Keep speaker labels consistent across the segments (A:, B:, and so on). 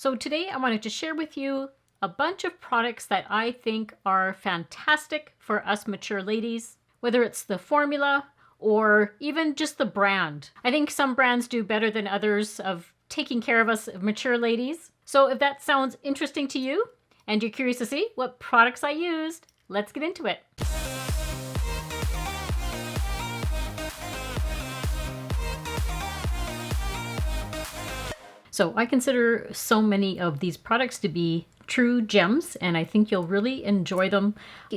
A: So today I wanted to share with you a bunch of products that I think are fantastic for us mature ladies, whether it's the formula or even just the brand. I think some brands do better than others of taking care of us mature ladies. So if that sounds interesting to you and you're curious to see what products I used, let's get into it. So I consider so many of these products to be true gems, and I think you'll really enjoy them.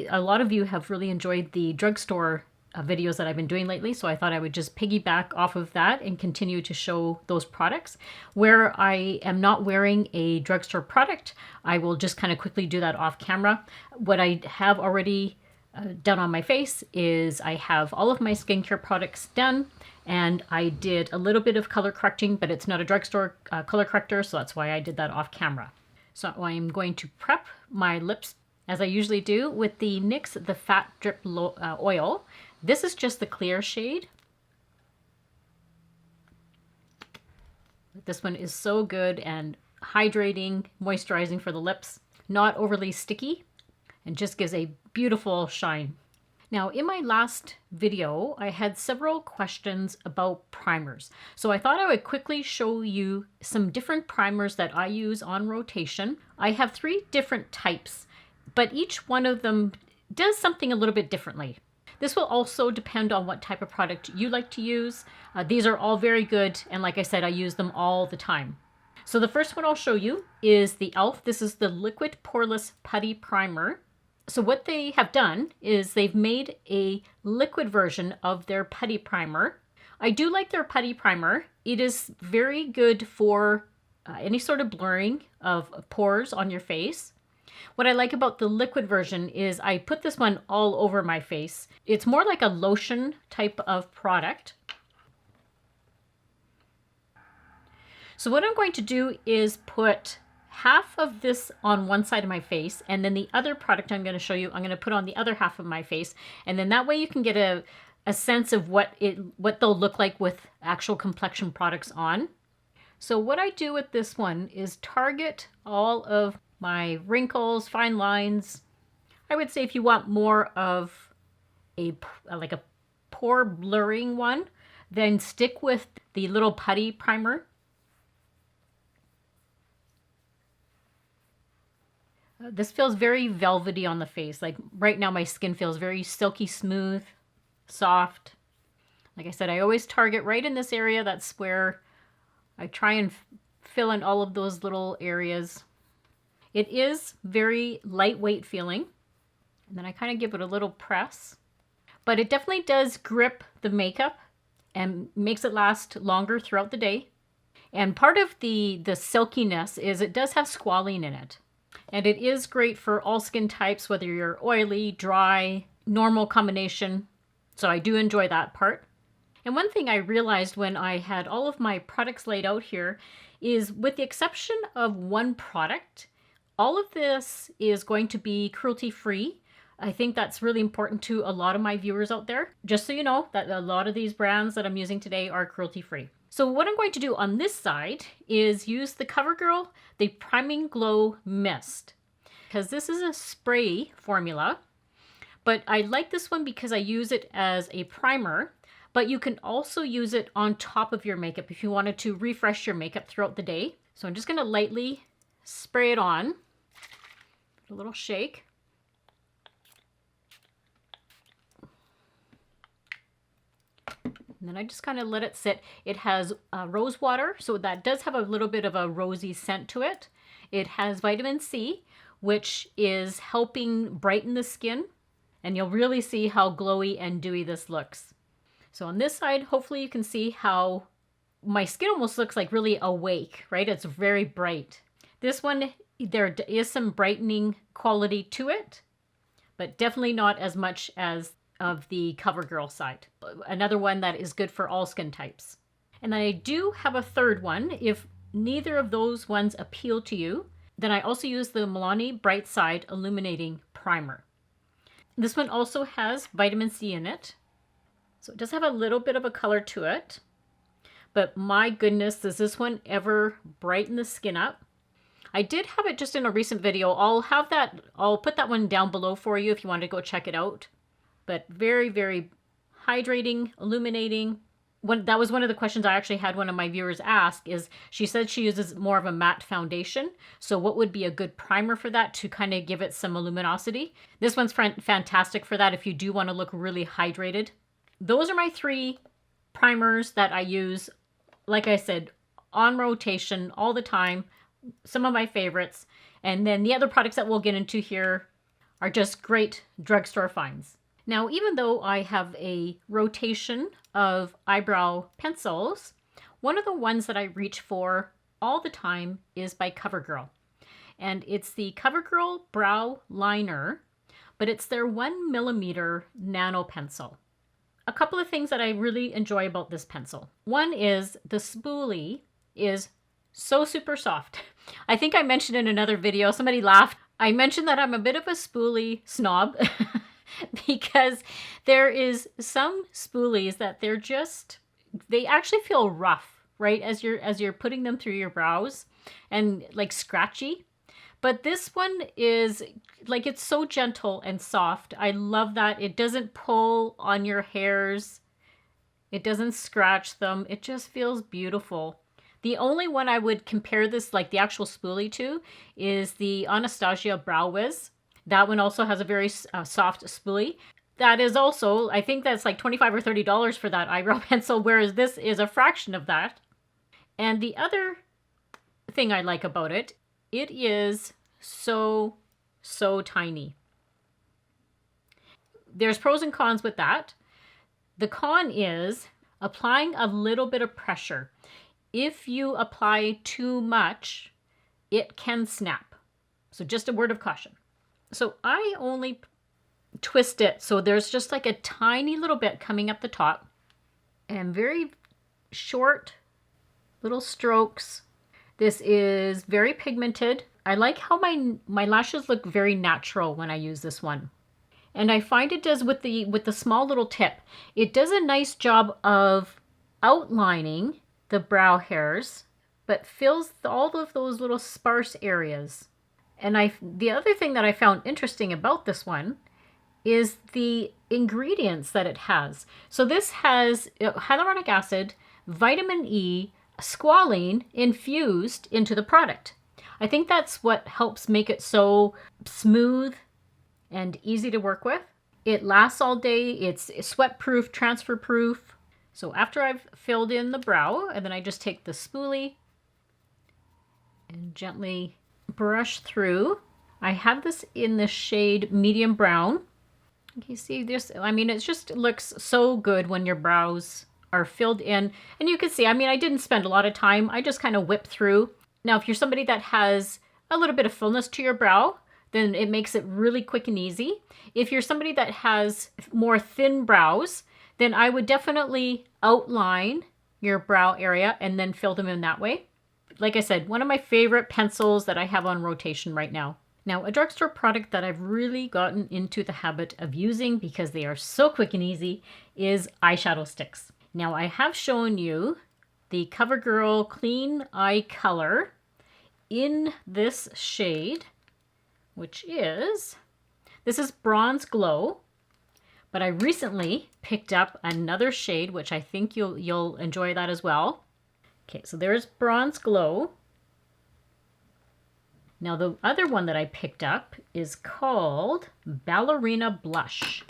A: A lot of you have really enjoyed the drugstore videos that I've been doing lately, so I thought I would just piggyback off of that and continue to show those products. Where I am not wearing a drugstore product, I will just kind of quickly do that off camera. What I have already done on my face is I have all of my skincare products done, and I did a little bit of color correcting, but it's not a drugstore color corrector, so that's why I did that off camera. So I'm going to prep my lips as I usually do with the NYX the Fat Drip Oil. This is just the clear shade. This one is so good and hydrating, moisturizing for the lips, not overly sticky, and just gives a beautiful shine. Now, in my last video, I had several questions about primers. So I thought I would quickly show you some different primers that I use on rotation. I have 3 different types, but each one of them does something a little bit differently. This will also depend on what type of product you like to use. These are all very good, and like I said, I use them all the time. So the first one I'll show you is the e.l.f. This is the Liquid Poreless Putty Primer. So what they have done is they've made a liquid version of their putty primer. I do like their putty primer. It is very good for any sort of blurring of pores on your face. What I like about the liquid version is I put this one all over my face. It's more like a lotion type of product. So what I'm going to do is put half of this on one side of my face, and then the other product I'm going to show you, I'm going to put on the other half of my face, and then that way you can get a sense of what they'll look like with actual complexion products on. So what I do with this one is target all of my wrinkles, fine lines. I would say if you want more of like a pore blurring one, then stick with the little putty primer. This feels very velvety on the face. Like right now my skin feels very silky smooth, soft. Like I said, I always target right in this area. That's where I try and fill in all of those little areas. It is very lightweight feeling. And then I kind of give it a little press. But it definitely does grip the makeup and makes it last longer throughout the day. And part of the silkiness is it does have squalene in it. And it is great for all skin types, whether you're oily, dry, normal combination. So I do enjoy that part. And one thing I realized when I had all of my products laid out here is, with the exception of one product, all of this is going to be cruelty-free. I think that's really important to a lot of my viewers out there. Just so you know that a lot of these brands that I'm using today are cruelty-free. So what I'm going to do on this side is use the Covergirl, the Priming Glow Mist, because this is a spray formula, but I like this one because I use it as a primer, but you can also use it on top of your makeup if you wanted to refresh your makeup throughout the day. So I'm just going to lightly spray it on, a little shake. And then I just kind of let it sit. It has rose water, so that does have a little bit of a rosy scent to it. It has vitamin C, which is helping brighten the skin. And you'll really see how glowy and dewy this looks. So on this side, hopefully you can see how my skin almost looks like really awake, right? It's very bright. This one, there is some brightening quality to it, but definitely not as much as of the Covergirl side. Another one that is good for all skin types. And then I do have a third one. If neither of those ones appeal to you, then I also use the Milani Bright Side Illuminating Primer. This one also has vitamin C in it. So it does have a little bit of a color to it. But my goodness, does this one ever brighten the skin up? I did have it just in a recent video. I'll put that one down below for you if you want to go check it out. But very, very hydrating, illuminating. That was one of the questions I actually had one of my viewers ask is she said she uses more of a matte foundation. So what would be a good primer for that to kind of give it some luminosity? This one's fantastic for that if you do want to look really hydrated. Those are my 3 primers that I use, like I said, on rotation all the time. Some of my favorites. And then the other products that we'll get into here are just great drugstore finds. Now, even though I have a rotation of eyebrow pencils, one of the ones that I reach for all the time is by Covergirl. And it's the Covergirl Brow Liner, but it's their 1mm nano pencil. A couple of things that I really enjoy about this pencil. One is the spoolie is so super soft. I think I mentioned in another video, somebody laughed. I mentioned that I'm a bit of a spoolie snob. Because there is some spoolies that they actually feel rough, right? As you're putting them through your brows and like scratchy. But this one is like, it's so gentle and soft. I love that. It doesn't pull on your hairs. It doesn't scratch them. It just feels beautiful. The only one I would compare this, like the actual spoolie to, is the Anastasia Brow Wiz. That one also has a very soft spoolie. That is also, I think that's like $25 or $30 for that eyebrow pencil, whereas this is a fraction of that. And the other thing I like about it, it is so tiny. There's pros and cons with that. The con is applying a little bit of pressure. If you apply too much, it can snap. So just a word of caution. So I only twist it so there's just like a tiny little bit coming up the top and very short little strokes. This is very pigmented. I like how my lashes look very natural when I use this one. And I find it does with the small little tip. It does a nice job of outlining the brow hairs, but fills all of those little sparse areas. And the other thing that I found interesting about this one is the ingredients that it has. So this has hyaluronic acid, vitamin E, squalene infused into the product. I think that's what helps make it so smooth and easy to work with. It lasts all day. It's sweat proof, transfer proof. So after I've filled in the brow, and then I just take the spoolie and gently brush through. I have this in the shade medium brown. You see this? I mean, it just looks so good when your brows are filled in. And you can see, I mean, I didn't spend a lot of time. I just kind of whipped through. Now, if you're somebody that has a little bit of fullness to your brow, then it makes it really quick and easy. If you're somebody that has more thin brows, then I would definitely outline your brow area and then fill them in that way. Like I said, one of my favorite pencils that I have on rotation right now. Now, a drugstore product that I've really gotten into the habit of using because they are so quick and easy is eyeshadow sticks. Now, I have shown you the Covergirl Clean Eye Color in this shade, which is, this is Bronze Glow, but I recently picked up another shade, which I think you'll enjoy that as well. Okay, so there's Bronze Glow. Now the other one that I picked up is called Ballerina Blush.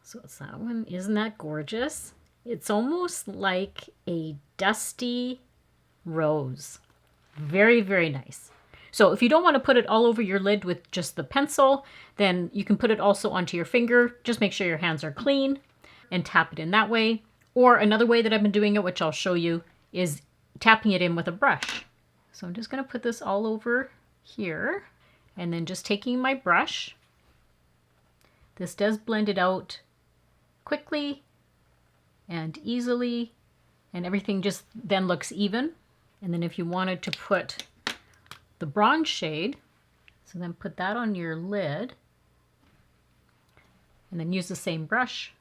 A: So it's that one. Isn't that gorgeous? It's almost like a dusty rose. Very, very nice. So if you don't want to put it all over your lid with just the pencil, then you can put it also onto your finger. Just make sure your hands are clean and tap it in that way. Or another way that I've been doing it, which I'll show you, is tapping it in with a brush. So I'm just going to put this all over here and then just taking my brush. This does blend it out quickly and easily, and everything just then looks even. And then if you wanted to put the bronze shade, so then put that on your lid and then use the same brush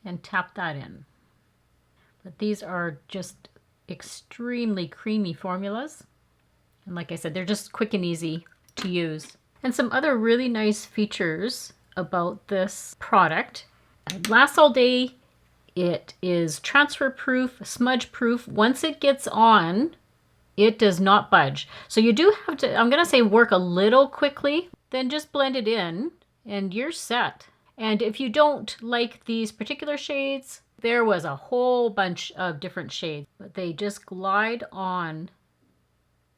A: and tap that in. But these are just extremely creamy formulas. And like I said, they're just quick and easy to use. And some other really nice features about this product. It lasts all day. It is transfer proof, smudge proof. Once it gets on, it does not budge. So you do have to, I'm going to say, work a little quickly, then just blend it in and you're set. And if you don't like these particular shades, there was a whole bunch of different shades, but they just glide on,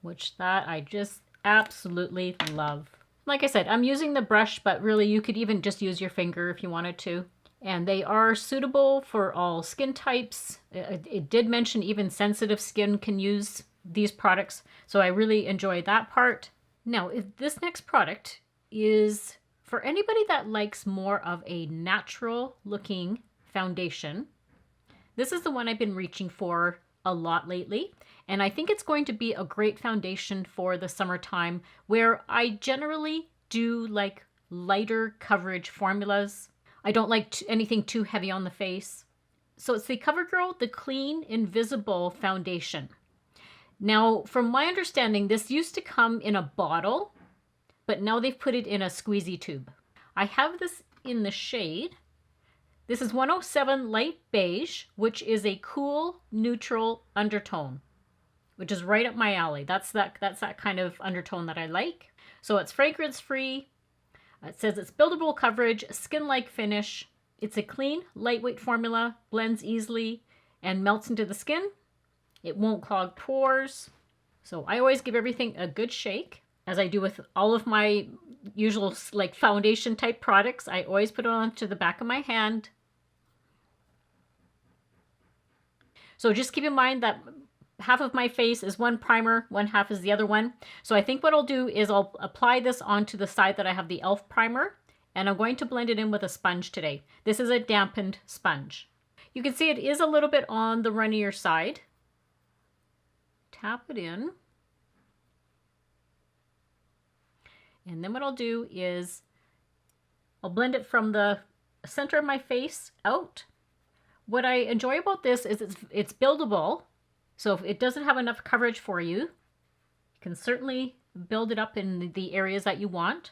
A: which that I just absolutely love. Like I said, I'm using the brush, but really you could even just use your finger if you wanted to. And they are suitable for all skin types. It did mention even sensitive skin can use these products, so I really enjoy that part. Now, if this next product is for anybody that likes more of a natural looking foundation. This is the one I've been reaching for a lot lately, and I think it's going to be a great foundation for the summertime, where I generally do like lighter coverage formulas. I don't like anything too heavy on the face. So it's the Covergirl, the Clean Invisible Foundation. Now, from my understanding, this used to come in a bottle, but now they've put it in a squeezy tube. I have this in the shade. This is 107 Light Beige, which is a cool, neutral undertone, which is right up my alley. That's that kind of undertone that I like. So it's fragrance-free. It says it's buildable coverage, skin-like finish. It's a clean, lightweight formula, blends easily, and melts into the skin. It won't clog pores. So I always give everything a good shake, as I do with all of my usual like foundation type products. I always put it onto the back of my hand. So just keep in mind that half of my face is one primer, one half is the other one. So I think what I'll do is I'll apply this onto the side that I have the e.l.f. primer, and I'm going to blend it in with a sponge today. This is a dampened sponge. You can see it is a little bit on the runnier side. Tap it in. And then what I'll do is I'll blend it from the center of my face out. What I enjoy about this is it's buildable. So if it doesn't have enough coverage for you, you can certainly build it up in the areas that you want.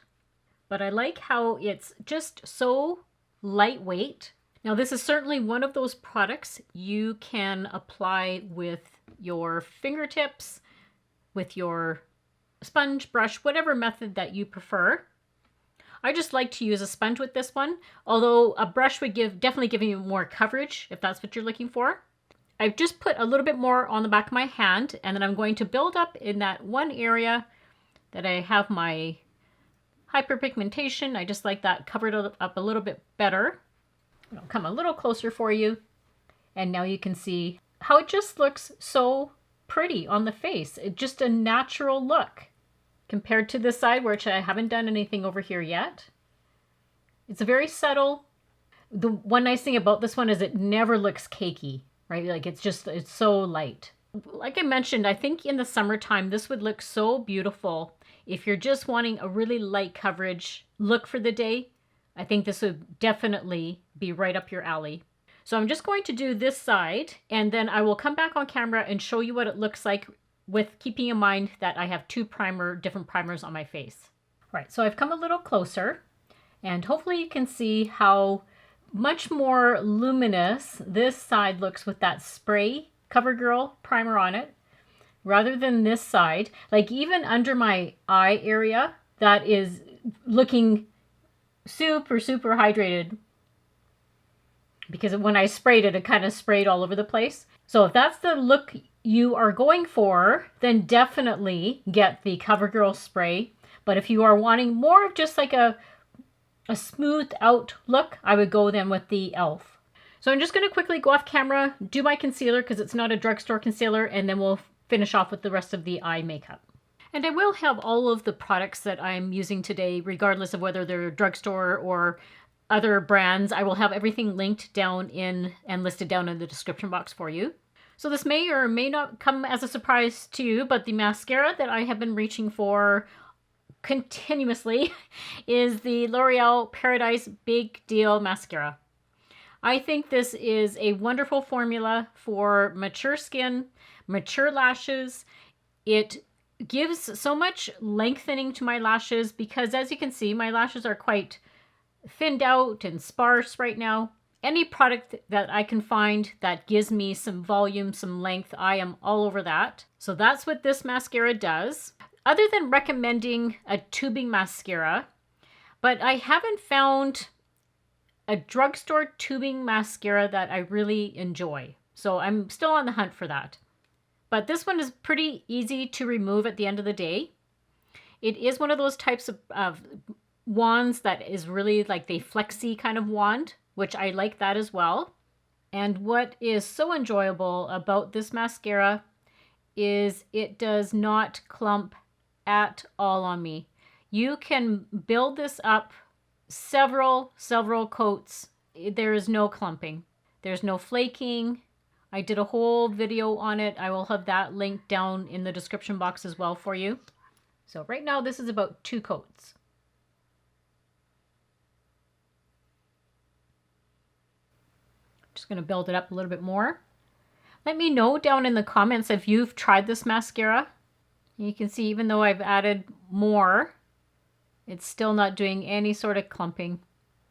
A: But I like how it's just so lightweight. Now this is certainly one of those products you can apply with your fingertips, with your sponge, brush, whatever method that you prefer. I just like to use a sponge with this one, although a brush would definitely give you more coverage if that's what you're looking for. I've just put a little bit more on the back of my hand, and then I'm going to build up in that one area that I have my hyperpigmentation. I just like that covered up a little bit better. I'll come a little closer for you, and now you can see how it just looks so pretty on the face. It's just a natural look compared to this side, which I haven't done anything over here yet. It's a very subtle. The one nice thing about this one is it never looks cakey, right? Like it's so light. Like I mentioned, I think in the summertime, this would look so beautiful. If you're just wanting a really light coverage look for the day, I think this would definitely be right up your alley. So I'm just going to do this side, and then I will come back on camera and show you what it looks like, with keeping in mind that I have two different primers on my face. All right, so I've come a little closer, and hopefully you can see how much more luminous this side looks with that spray Covergirl primer on it, rather than this side. Like even under my eye area, that is looking super hydrated, because when I sprayed it, it kind of sprayed all over the place. So if that's the look you are going for, then definitely get the Covergirl spray. But if you are wanting more of just like a smoothed out look, I would go then with the e.l.f. So I'm just going to quickly go off camera, do my concealer because it's not a drugstore concealer, and then we'll finish off with the rest of the eye makeup. And I will have all of the products that I'm using today, regardless of whether they're drugstore or other brands. I will have everything linked down in and listed down in the description box for you. So this may or may not come as a surprise to you, but the mascara that I have been reaching for continuously is the L'Oreal Paradise Big Deal Mascara. I think this is a wonderful formula for mature skin, mature lashes. It gives so much lengthening to my lashes because, as you can see, my lashes are quite thinned out and sparse right now. Any product that I can find that gives me some volume, some length, I am all over that. So that's what this mascara does. Other than recommending a tubing mascara, but I haven't found a drugstore tubing mascara that I really enjoy. So I'm still on the hunt for that. But this one is pretty easy to remove at the end of the day. It is one of those types of wands that is really like the flexy kind of wand, which I like that as well. And what is so enjoyable about this mascara is it does not clump at all on me. You can build this up several coats. There is no clumping. There's no flaking. I did a whole video on it. I will have that linked down in the description box as well for you. So right now this is about 2 coats. Just going to build it up a little bit more. Let me know down in the comments if you've tried this mascara. You can see even though I've added more, it's still not doing any sort of clumping.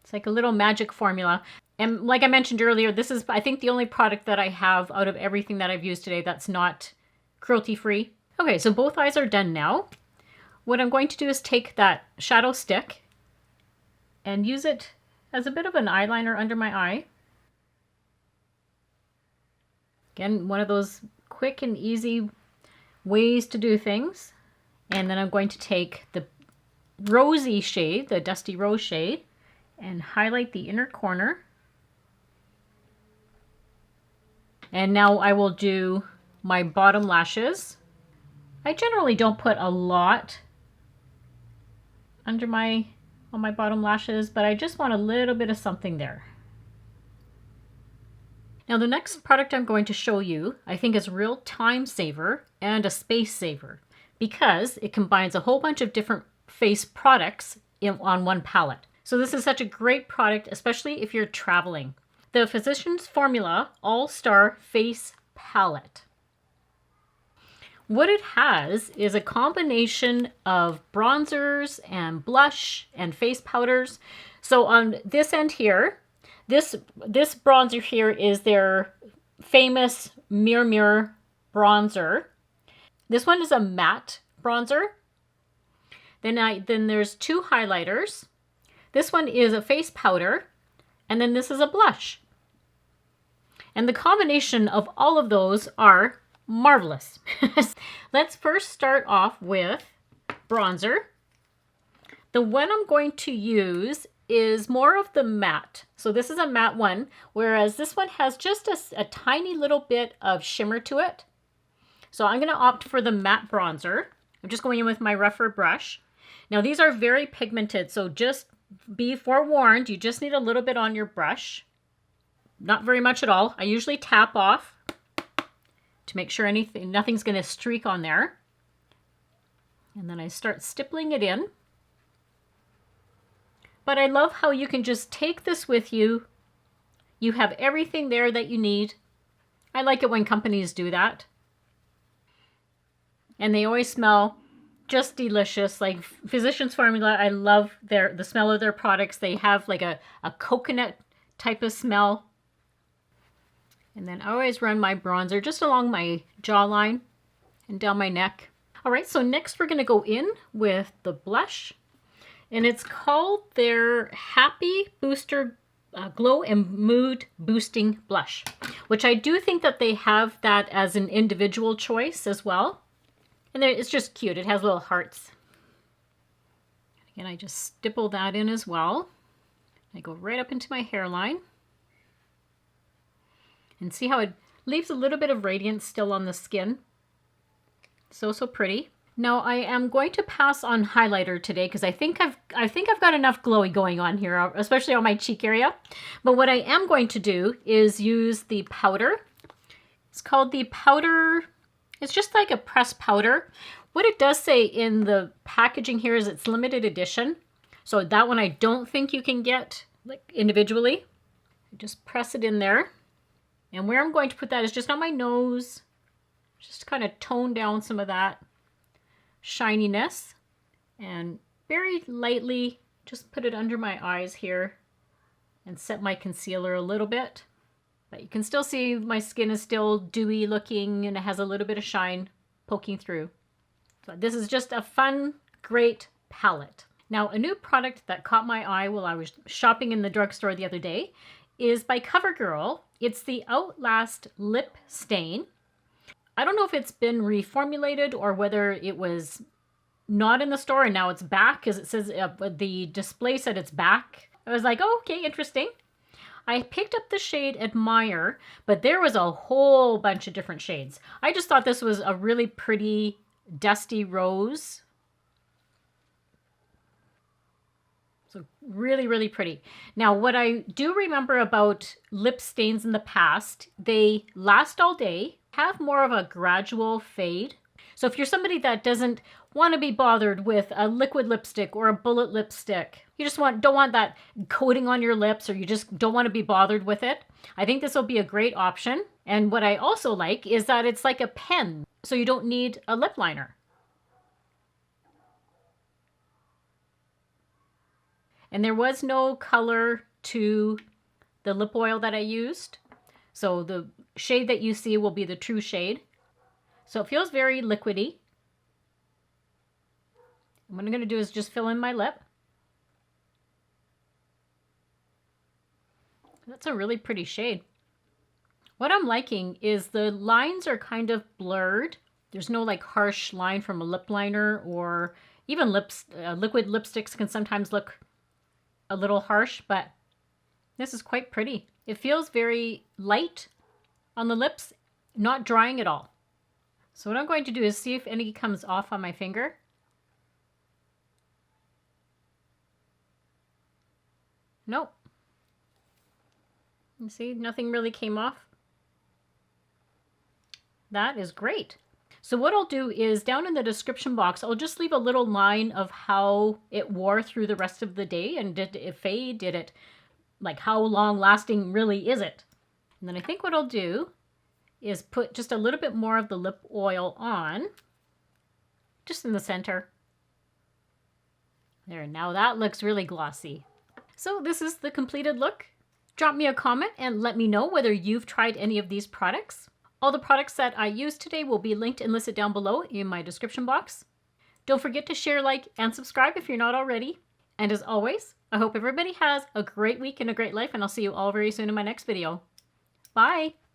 A: It's like a little magic formula. And like I mentioned earlier, this is, I think, the only product that I have out of everything that I've used today that's not cruelty-free. Okay, so both eyes are done now. What I'm going to do is take that shadow stick and use it as a bit of an eyeliner under my eye. Again, one of those quick and easy ways to do things. And then I'm going to take the rosy shade, the Dusty Rose shade, and highlight the inner corner. And now I will do my bottom lashes. I generally don't put a lot under on my bottom lashes, but I just want a little bit of something there. Now the next product I'm going to show you, I think is a real time saver and a space saver because it combines a whole bunch of different face products on one palette. So this is such a great product, especially if you're traveling. The Physicians Formula AllStar Face Palette. What it has is a combination of bronzers and blush and face powders. So on this end here, this bronzer here is their famous Mirror bronzer. This one is a matte bronzer. Then there's 2 highlighters. This one is a face powder, and then this is a blush. And the combination of all of those are marvelous. Let's first start off with bronzer. The one I'm going to use is more of the matte. So this is a matte one, whereas this one has just a tiny little bit of shimmer to it. So I'm going to opt for the matte bronzer. I'm just going in with my rougher brush. Now these are very pigmented, so just be forewarned, you just need a little bit on your brush. Not very much at all. I usually tap off to make sure nothing's going to streak on there. And then I start stippling it in. But I love how you can just take this with you. You have everything there that you need. I like it when companies do that. And they always smell just delicious. Like Physicians Formula, I love the smell of their products. They have like a coconut type of smell. And then I always run my bronzer just along my jawline and down my neck. All right, so next we're going to go in with the blush. And it's called their Happy Booster Glow and Mood Boosting Blush, which I do think that they have that as an individual choice as well. And it's just cute. It has little hearts. Again, I just stipple that in as well. I go right up into my hairline. And see how it leaves a little bit of radiance still on the skin. So pretty. Now I am going to pass on highlighter today because I think I've got enough glowy going on here, especially on my cheek area. But what I am going to do is use the powder. It's called the powder. It's just like a pressed powder. What it does say in the packaging here is it's limited edition. So that one I don't think you can get like individually. Just press it in there. And where I'm going to put that is just on my nose. Just kind of tone down some of that. shininess. And very lightly, just put it under my eyes here and set my concealer a little bit. But you can still see my skin is still dewy looking and it has a little bit of shine poking through. So this is just a fun, great palette. Now, a new product that caught my eye while I was shopping in the drugstore the other day is by Covergirl. It's the Outlast Lip Stain. I don't know if it's been reformulated or whether it was not in the store and now it's back, because it says the display said it's back. I was like, oh, okay, interesting. I picked up the shade Admire, but there was a whole bunch of different shades. I just thought this was a really pretty dusty rose. So really, really pretty. Now, what I do remember about lip stains in the past, they last all day, have more of a gradual fade. So if you're somebody that doesn't want to be bothered with a liquid lipstick or a bullet lipstick, you just don't want that coating on your lips, or you just don't want to be bothered with it, I think this will be a great option. And what I also like is that it's like a pen, so you don't need a lip liner. And there was no color to the lip oil that I used. So the shade that you see will be the true shade. So it feels very liquidy. And what I'm going to do is just fill in my lip. That's a really pretty shade. What I'm liking is the lines are kind of blurred. There's no like harsh line from a lip liner, or even liquid lipsticks can sometimes look a little harsh, but this is quite pretty. It feels very light on the lips, not drying at all. So what I'm going to do is see if any comes off on my finger. Nope. You see, nothing really came off. That is great. So what I'll do is down in the description box, I'll just leave a little line of how it wore through the rest of the day. And did it fade? Did it, like, how long lasting really is it? And then I think what I'll do is put just a little bit more of the lip oil on, just in the center. There, now that looks really glossy. So this is the completed look. Drop me a comment and let me know whether you've tried any of these products. All the products that I used today will be linked and listed down below in my description box. Don't forget to share, like, and subscribe if you're not already. And as always, I hope everybody has a great week and a great life, and I'll see you all very soon in my next video. Bye!